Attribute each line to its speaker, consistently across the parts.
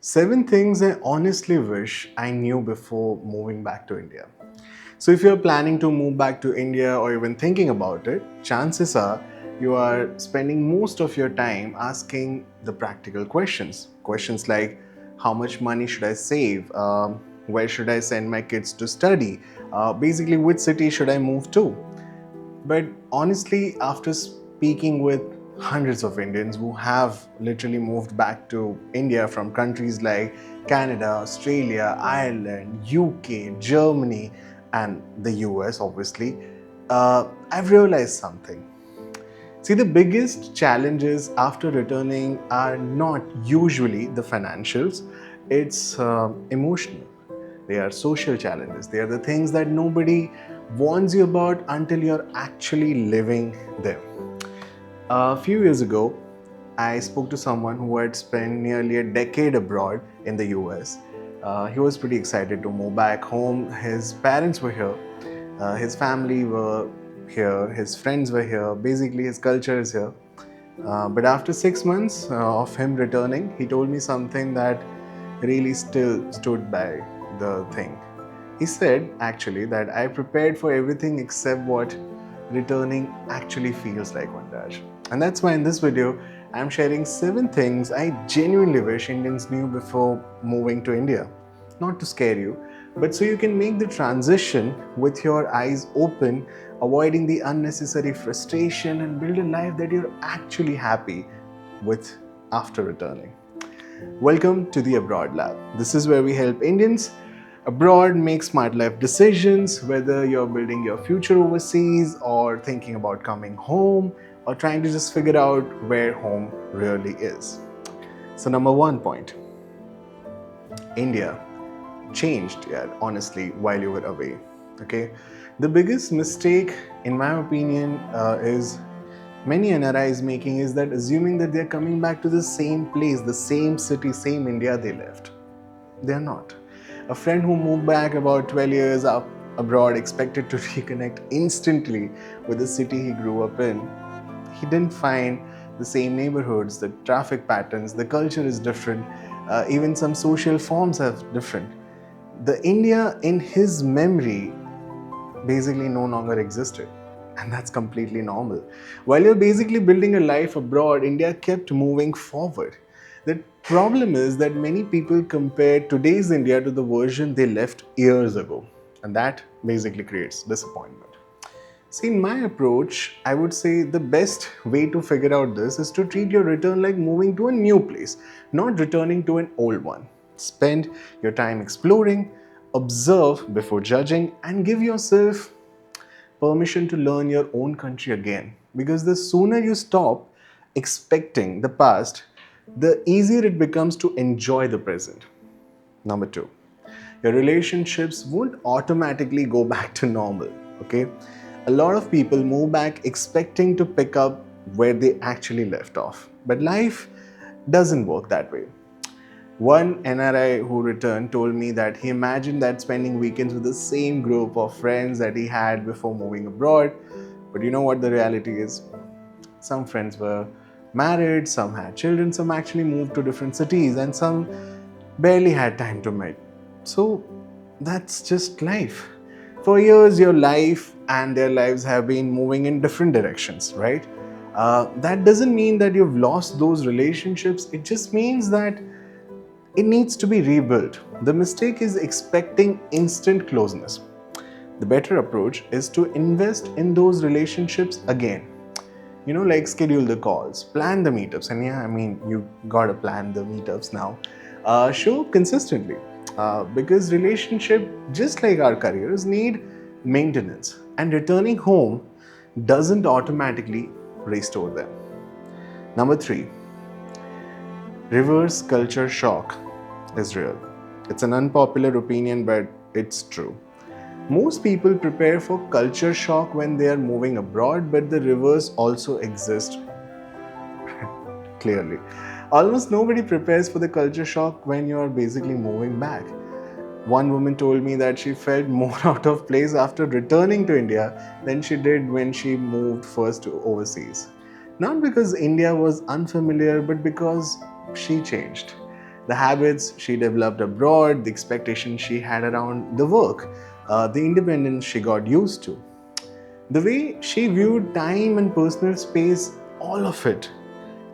Speaker 1: 7 things I honestly wish I knew before moving back to India. So, if you're planning to move back to India or even thinking about it, chances are you are spending most of your time asking the practical questions. Questions like how much money should I save? Where should I send my kids to study? Basically, which city should I move to? But honestly, after speaking with hundreds of Indians who have literally moved back to India from countries like Canada, Australia, Ireland, UK, Germany, and the US, obviously, I've realized something. See, the biggest challenges after returning are not usually the financials, it's emotional. They are social challenges. They are the things that nobody warns you about until you're actually living them. A few years ago, I spoke to someone who had spent nearly a decade abroad in the US. He was pretty excited to move back home. His parents were here, his family were here, his friends were here, basically, his culture is here. But after 6 months of him returning, he told me something that really still stood by the thing. He said, actually, that I prepared for everything except what returning actually feels like, Vantaj. And that's why in this video, I'm sharing 7 things I genuinely wish Indians knew before moving to India. Not to scare you, but so you can make the transition with your eyes open, avoiding the unnecessary frustration and build a life that you're actually happy with after returning. Welcome to the Abroad Lab. This is where we help Indians abroad make smart life decisions, whether you're building your future overseas or thinking about coming home or trying to just figure out where home really is. So, number one point, India changed, yeah, honestly, while you were away. Okay, the biggest mistake, in my opinion, is many NRIs making is that assuming that they're coming back to the same place, the same city, same India they left. They're not. A friend who moved back about 12 years up abroad expected to reconnect instantly with the city he grew up in. He didn't find the same neighborhoods, the traffic patterns, the culture is different, even some social forms are different. The India in his memory basically no longer existed. And that's completely normal. While you're basically building a life abroad, India kept moving forward. The problem is that many people compare today's India to the version they left years ago. And that basically creates disappointment. See, in my approach, I would say the best way to figure out this is to treat your return like moving to a new place, not returning to an old one. Spend your time exploring, observe before judging, and give yourself permission to learn your own country again. Because the sooner you stop expecting the past, the easier it becomes to enjoy the present. Number two, your relationships won't automatically go back to normal. Okay, a lot of people move back expecting to pick up where they actually left off, but life doesn't work that way. One NRI who returned told me that he imagined that spending weekends with the same group of friends that he had before moving abroad. But you know what the reality is? Some friends were married, some had children, some actually moved to different cities, and some barely had time to meet. So that's just life. For years, your life and their lives have been moving in different directions, right? That doesn't mean that you've lost those relationships. It just means that it needs to be rebuilt. The mistake is expecting instant closeness. The better approach is to invest in those relationships again. Like schedule the calls, plan the meetups, and yeah, I mean, you gotta plan the meetups now. Show up consistently because relationship, just like our careers, need maintenance, and returning home doesn't automatically restore them. Number three, reverse culture shock is real. It's an unpopular opinion, but it's true. Most people prepare for culture shock when they are moving abroad, but the reverse also exists clearly. Almost nobody prepares for the culture shock when you're basically moving back. One woman told me that she felt more out of place after returning to India than she did when she moved first to overseas. Not because India was unfamiliar, but because she changed. The habits she developed abroad, the expectations she had around the work, the independence she got used to, the way she viewed time and personal space, all of it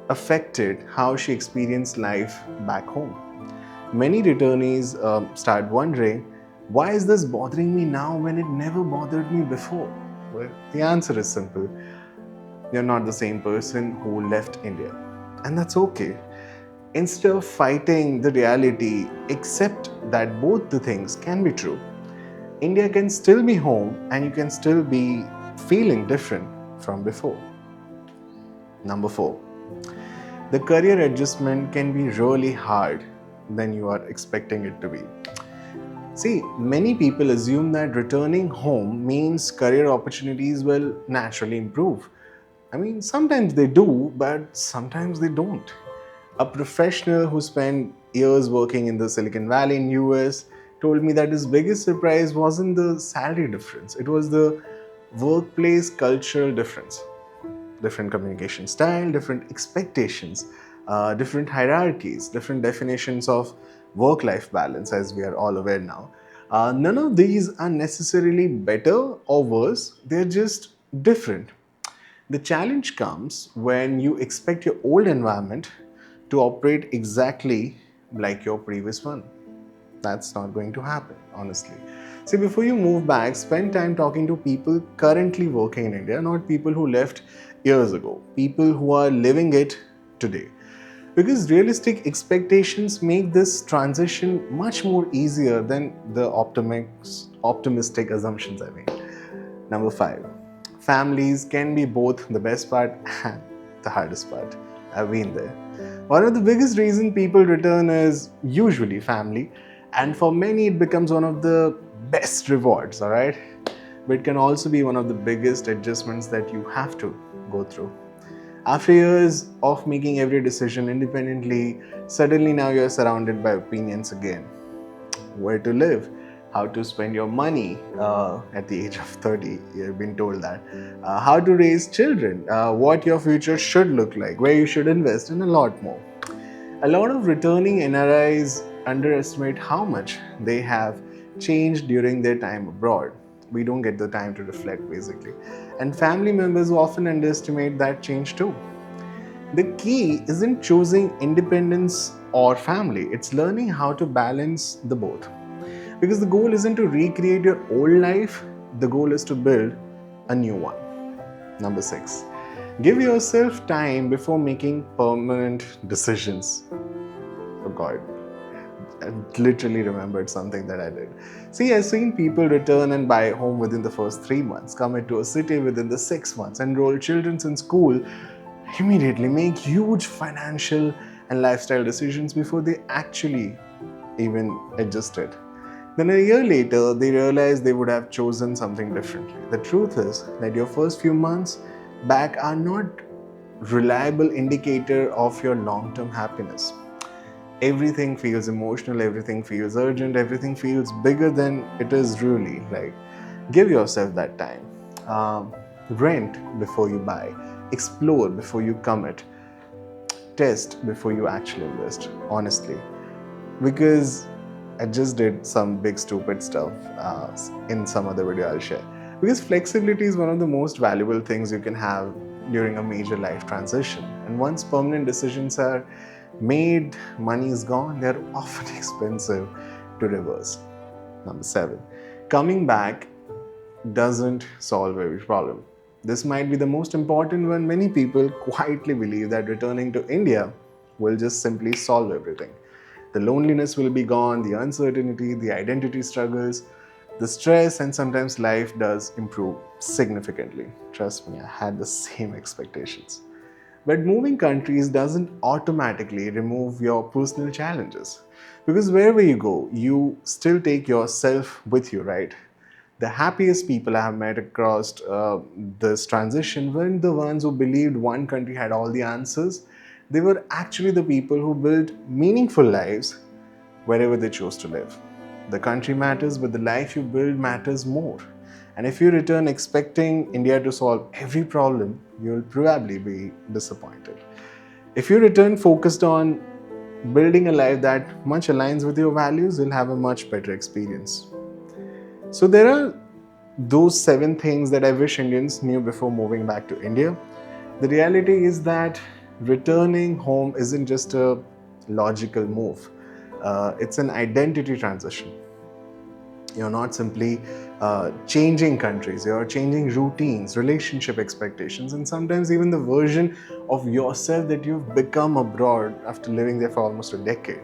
Speaker 1: affected how she experienced life back home. Many returnees start wondering, why is this bothering me now when it never bothered me before? Well, the answer is simple. You're not the same person who left India. And that's okay. Instead of fighting the reality, accept that both the things can be true. India can still be home and you can still be feeling different from before. Number 4. The career adjustment can be really hard than you are expecting it to be. See, many people assume that returning home means career opportunities will naturally improve. I mean, sometimes they do, but sometimes they don't. A professional who spent years working in the Silicon Valley in US told me that his biggest surprise wasn't the salary difference, it was the workplace cultural difference. Different communication style, different expectations, different hierarchies, different definitions of work-life balance, as we are all aware now. None of these are necessarily better or worse, they're just different. The challenge comes when you expect your old environment to operate exactly like your previous one. That's not going to happen, honestly. See, before you move back, spend time talking to people currently working in India, not people who left years ago, people who are living it today. Because realistic expectations make this transition much more easier than the optimistic assumptions I made. Number 5. Families can be both the best part and the hardest part. I've been there. One of the biggest reasons people return is usually family, and for many it becomes one of the best rewards, alright? But it can also be one of the biggest adjustments that you have to go through. After years of making every decision independently, suddenly now you're surrounded by opinions again. Where to live, how to spend your money at the age of 30, you've been told that, how to raise children, what your future should look like, where you should invest, and a lot more. A lot of returning NRIs underestimate how much they have changed during their time abroad. We don't get the time to reflect, basically. And family members often underestimate that change too. The key isn't choosing independence or family, it's learning how to balance the both. Because the goal isn't to recreate your old life, the goal is to build a new one. Number 6. Give yourself time before making permanent decisions. Oh God, I literally remembered something that I did. See, I've seen people return and buy a home within the first 3 months, commit to a city within the 6 months, enroll children in school, immediately make huge financial and lifestyle decisions before they actually even adjusted. Then a year later, they realized they would have chosen something differently. The truth is that your first few months back are not reliable indicator of your long-term happiness. Everything feels emotional, everything feels urgent, everything feels bigger than it is really. Like, give yourself that time. Rent before you buy, explore before you commit, test before you actually invest, honestly. Because I just did some big stupid stuff in some other video I'll share. Because flexibility is one of the most valuable things you can have during a major life transition. And once permanent decisions are made, money is gone, they're often expensive to reverse. Number 7. Coming back doesn't solve every problem. This might be the most important one. Many people quietly believe that returning to India will just simply solve everything. The loneliness will be gone, the uncertainty, the identity struggles, the stress, and sometimes life does improve significantly. Trust me, I had the same expectations. But moving countries doesn't automatically remove your personal challenges. Because wherever you go, you still take yourself with you, right? The happiest people I have met across this transition weren't the ones who believed one country had all the answers. They were actually the people who built meaningful lives wherever they chose to live. The country matters, but the life you build matters more. And if you return expecting India to solve every problem, you'll probably be disappointed. If you return focused on building a life that much aligns with your values, you'll have a much better experience. So there are those 7 things that I wish Indians knew before moving back to India. The reality is that returning home isn't just a logical move, it's an identity transition. You're not simply changing countries, you're changing routines, relationship expectations, and sometimes even the version of yourself that you've become abroad after living there for almost a decade.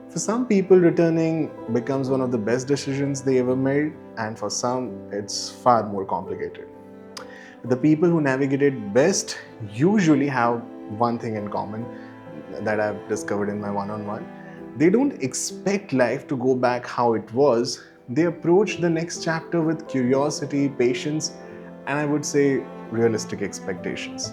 Speaker 1: For some people, returning becomes one of the best decisions they ever made, and for some, it's far more complicated. The people who navigate it best usually have one thing in common that I've discovered in my one on one. They don't expect life to go back how it was. They approach the next chapter with curiosity, patience, and I would say realistic expectations.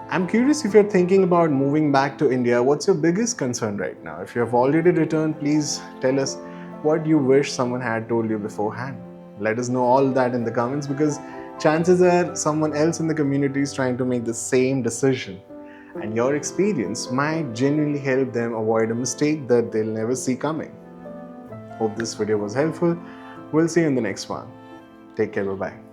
Speaker 1: I'm curious, if you're thinking about moving back to India, what's your biggest concern right now? If you have already returned, please tell us what you wish someone had told you beforehand. Let us know all that in the comments, because chances are someone else in the community is trying to make the same decision. And your experience might genuinely help them avoid a mistake that they'll never see coming. Hope this video was helpful. We'll see you in the next one. Take care. Bye bye.